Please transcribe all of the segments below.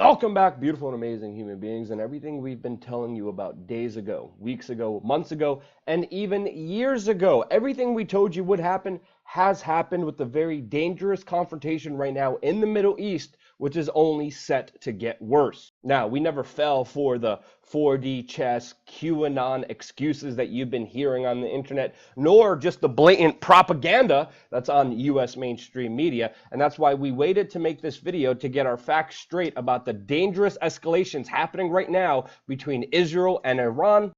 Welcome back, beautiful and amazing human beings, and everything we've been telling you about days ago, weeks ago, months ago, and even years ago. Everything we told you would happen has happened, with the very dangerous confrontation right now in the Middle East, which is only set to get worse. Now, we never fell for the 4D chess, QAnon excuses that you've been hearing on the internet, nor just the blatant propaganda that's on US mainstream media. And that's why we waited to make this video, to get our facts straight about the dangerous escalations happening right now between Israel and Iran.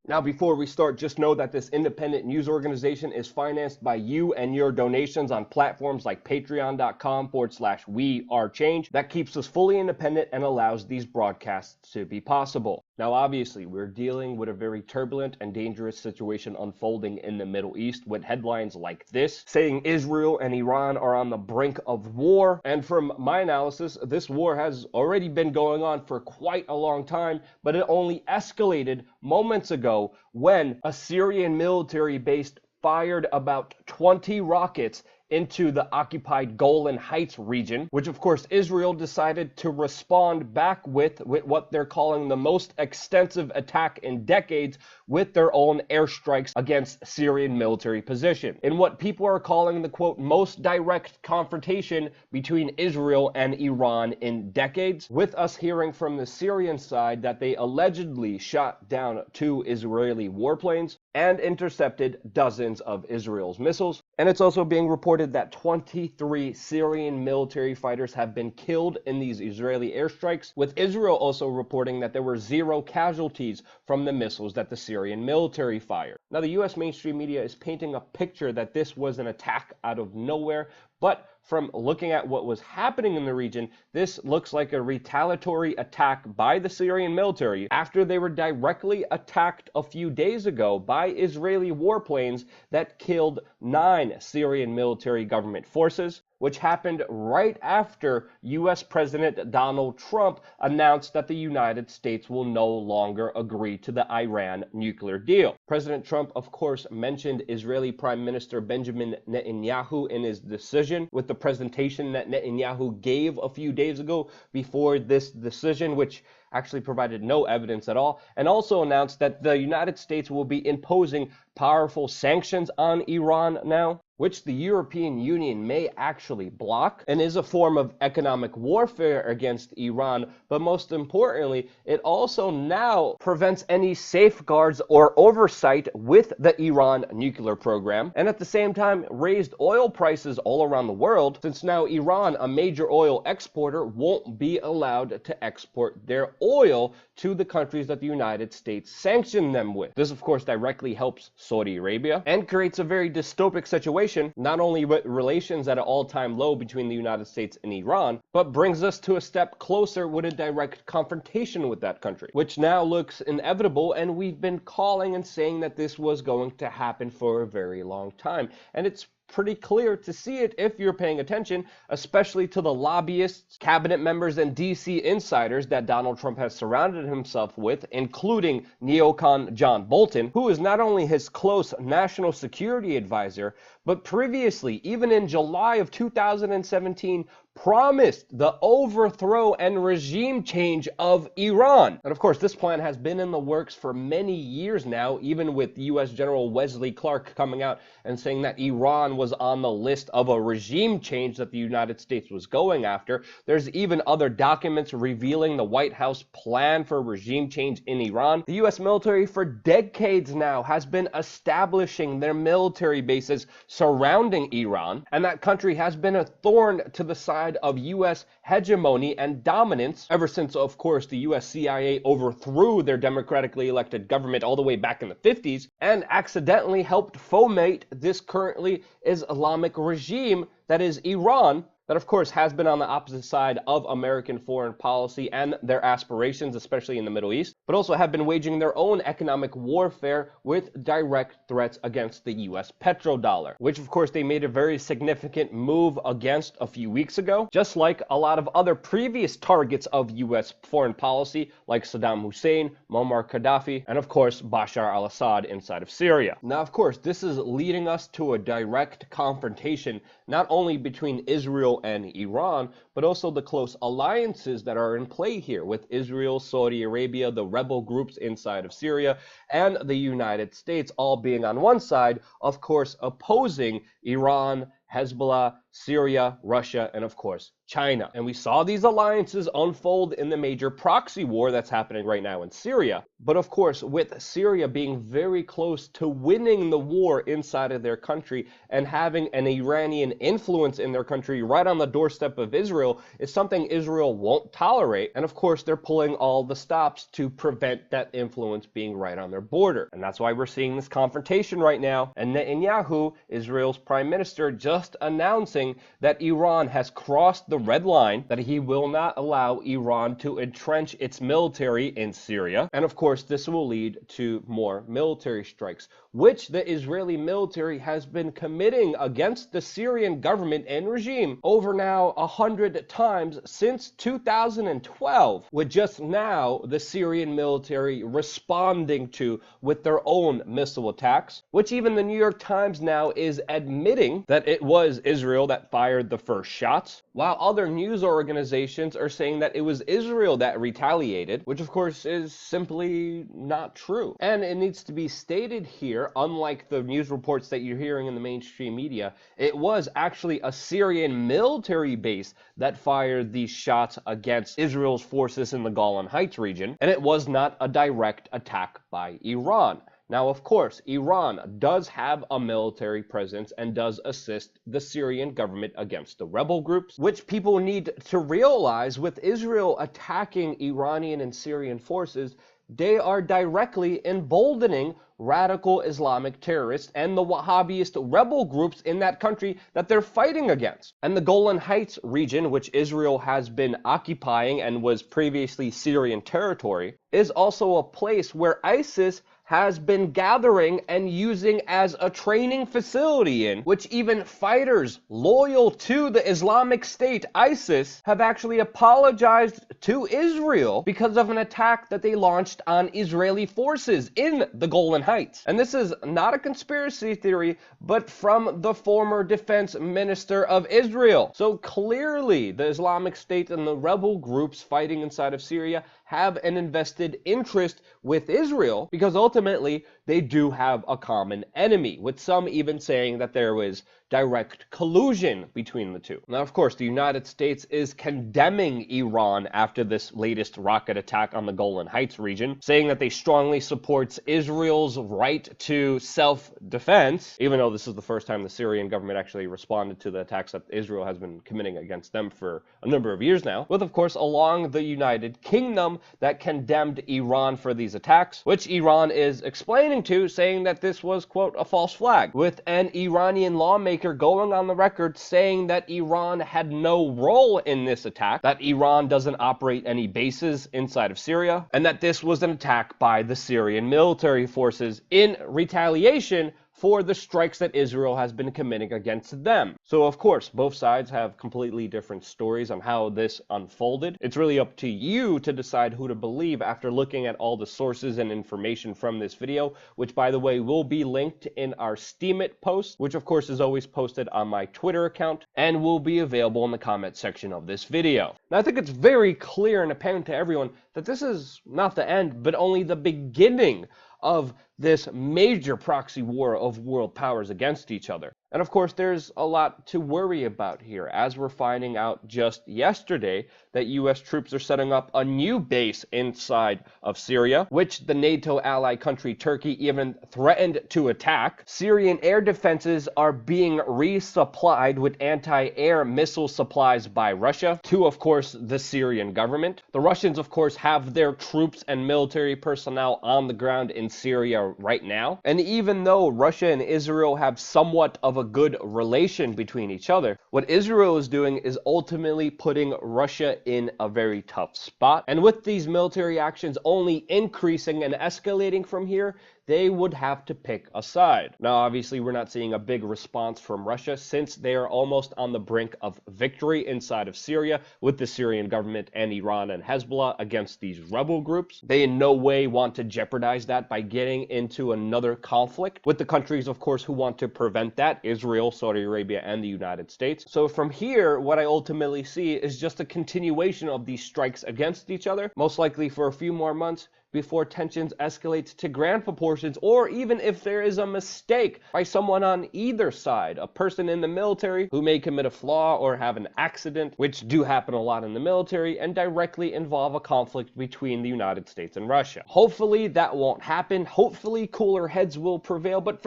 Now, before we start, just know that this independent news organization is financed by you and your donations on platforms like patreon.com/WeAreChange. That keeps us fully independent and allows these broadcasts to be possible. Now, obviously, we're dealing with a very turbulent and dangerous situation unfolding in the Middle East, with headlines like this saying Israel and Iran are on the brink of war. And from my analysis, this war has already been going on for quite a long time, but it only escalated moments ago when a Syrian military base fired about 20 rockets into the occupied Golan Heights region, which of course Israel decided to respond back with what they're calling the most extensive attack in decades, with their own airstrikes against Syrian military position, in what people are calling the quote most direct confrontation between Israel and Iran in decades, with us hearing from the Syrian side that they allegedly shot down 2 Israeli warplanes and intercepted dozens of Israel's missiles. And it's also being reported that 23 Syrian military fighters have been killed in these Israeli airstrikes, with Israel also reporting that there were 0 casualties from the missiles that the Syrian military fired. Now, the US mainstream media is painting a picture that this was an attack out of nowhere, but from looking at what was happening in the region, this looks like a retaliatory attack by the Syrian military after they were directly attacked a few days ago by Israeli warplanes that killed 9 Syrian military government forces, which happened right after US President Donald Trump announced that the United States will no longer agree to the Iran nuclear deal. President Trump, of course, mentioned Israeli Prime Minister Benjamin Netanyahu in his decision, with the presentation that Netanyahu gave a few days ago before this decision, which actually provided no evidence at all, and also announced that the United States will be imposing powerful sanctions on Iran now, which the European Union may actually block, and is a form of economic warfare against Iran. But most importantly, it also now prevents any safeguards or oversight with the Iran nuclear program, and at the same time raised oil prices all around the world, since now Iran, a major oil exporter, won't be allowed to export their oil to the countries that the United States sanctioned them with. This, of course, directly helps Saudi Arabia and creates a very dystopic situation, not only with relations at an all-time low between the United States and Iran, but brings us to a step closer with a direct confrontation with that country, which now looks inevitable, and we've been calling and saying that this was going to happen for a very long time. And it's pretty clear to see it if you're paying attention, especially to the lobbyists, cabinet members, and DC insiders that Donald Trump has surrounded himself with, including neocon John Bolton, who is not only his close national security advisor, but previously, even in July of 2017, promised the overthrow and regime change of Iran. And of course, this plan has been in the works for many years now, even with US General Wesley Clark coming out and saying that Iran was on the list of a regime change that the United States was going after. There's even other documents revealing the White House plan for regime change in Iran. The US military for decades now has been establishing their military bases surrounding Iran, and that country has been a thorn to the side of US hegemony and dominance ever since, of course, the US CIA overthrew their democratically elected government all the way back in the 50s and accidentally helped foment this currently Islamic regime that is Iran, that of course has been on the opposite side of American foreign policy and their aspirations, especially in the Middle East, but also have been waging their own economic warfare with direct threats against the US petrodollar, which of course they made a very significant move against a few weeks ago, just like a lot of other previous targets of US foreign policy, like Saddam Hussein, Muammar Gaddafi, and of course Bashar al-Assad inside of Syria. Now of course this is leading us to a direct confrontation not only between Israel and Iran, but also the close alliances that are in play here with Israel, Saudi Arabia, the rebel groups inside of Syria, and the United States all being on one side, of course opposing Iran, Hezbollah, Syria, Russia, and of course China. And we saw these alliances unfold in the major proxy war that's happening right now in Syria. But of course, with Syria being very close to winning the war inside of their country and having an Iranian influence in their country right on the doorstep of Israel is something Israel won't tolerate. And of course, they're pulling all the stops to prevent that influence being right on their border. And that's why we're seeing this confrontation right now. And Netanyahu, Israel's prime minister, just announcing that Iran has crossed the red line, that he will not allow Iran to entrench its military in Syria. And of course, this will lead to more military strikes, which the Israeli military has been committing against the Syrian government and regime over now 100 times since 2012, with just now the Syrian military responding to with their own missile attacks, which even the New York Times now is admitting that it was Israel that fired the first shots, while other news organizations are saying that it was Israel that retaliated, which of course is simply not true. And it needs to be stated here, unlike the news reports that you're hearing in the mainstream media, it was actually a Syrian military base that fired these shots against Israel's forces in the Golan Heights region, and it was not a direct attack by Iran. Now, of course, Iran does have a military presence and does assist the Syrian government against the rebel groups, which people need to realize with Israel attacking Iranian and Syrian forces, they are directly emboldening radical Islamic terrorists and the Wahhabist rebel groups in that country that they're fighting against. And the Golan Heights region, which Israel has been occupying and was previously Syrian territory, is also a place where ISIS has been gathering and using as a training facility in, which even fighters loyal to the Islamic State, ISIS, have actually apologized to Israel because of an attack that they launched on Israeli forces in the Golan Heights. And this is not a conspiracy theory, but from the former defense minister of Israel. So clearly, the Islamic State and the rebel groups fighting inside of Syria have an invested interest with Israel because ultimately they do have a common enemy, with some even saying that there was direct collusion between the two. Now, of course, the United States is condemning Iran after this latest rocket attack on the Golan Heights region, saying that they strongly supports Israel's right to self-defense, even though this is the first time the Syrian government actually responded to the attacks that Israel has been committing against them for a number of years now, with, of course, along the United Kingdom that condemned Iran for these attacks, which Iran is explaining to, saying that this was, quote, a false flag, with an Iranian lawmaker going on the record saying that Iran had no role in this attack, that Iran doesn't operate any bases inside of Syria, and that this was an attack by the Syrian military forces in retaliation for the strikes that Israel has been committing against them. So of course, both sides have completely different stories on how this unfolded. It's really up to you to decide who to believe after looking at all the sources and information from this video, which by the way will be linked in our Steemit post, which of course is always posted on my Twitter account and will be available in the comment section of this video. Now I think it's very clear and apparent to everyone that this is not the end, but only the beginning of this major proxy war of world powers against each other. And of course, there's a lot to worry about here, as we're finding out just yesterday that US troops are setting up a new base inside of Syria, which the NATO ally country Turkey even threatened to attack. Syrian air defenses are being resupplied with anti-air missile supplies by Russia to, of course, the Syrian government. The Russians, of course, have their troops and military personnel on the ground in Syria right now. And even though Russia and Israel have somewhat of a good relation between each other, what Israel is doing is ultimately putting Russia in a very tough spot. And with these military actions only increasing and escalating from here, they would have to pick a side. Now, obviously, we're not seeing a big response from Russia since they are almost on the brink of victory inside of Syria with the Syrian government and Iran and Hezbollah against these rebel groups. They in no way want to jeopardize that by getting into another conflict with the countries, of course, who want to prevent that: Israel, Saudi Arabia, and the United States. So from here, what I ultimately see is just a continuation of these strikes against each other, most likely for a few more months, before tensions escalate to grand proportions, or even if there is a mistake by someone on either side, a person in the military who may commit a flaw or have an accident, which do happen a lot in the military, and directly involve a conflict between the United States and Russia. Hopefully that won't happen. Hopefully cooler heads will prevail, but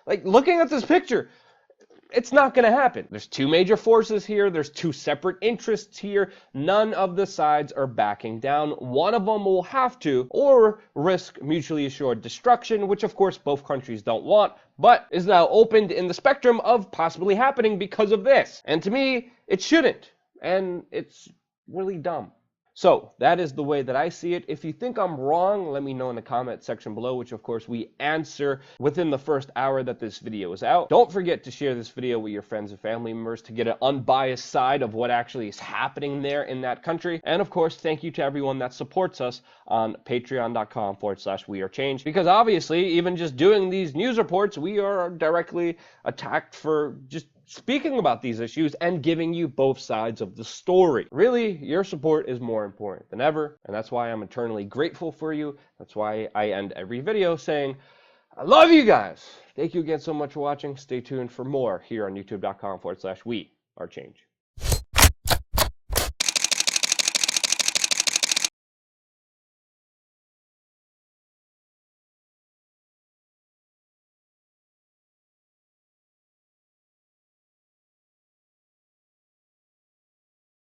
like looking at this picture, it's not going to happen. There's two major forces here. There's two separate interests here. None of the sides are backing down. One of them will have to, or risk mutually assured destruction, which of course both countries don't want, but is now opened in the spectrum of possibly happening because of this. And to me, it shouldn't. And it's really dumb. So that is the way that I see it. If you think I'm wrong, let me know in the comment section below, which of course we answer within the first hour that this video is out. Don't forget to share this video with your friends and family members to get an unbiased side of what actually is happening there in that country. And of course, thank you to everyone that supports us on patreon.com/WeAreChange, because obviously even just doing these news reports, we are directly attacked for just speaking about these issues and giving you both sides of the story. Really, your support is more important than ever, and that's why I'm eternally grateful for you. That's why I end every video saying, I love you guys. Thank you again so much for watching. Stay tuned for more here on youtube.com/WeAreChange.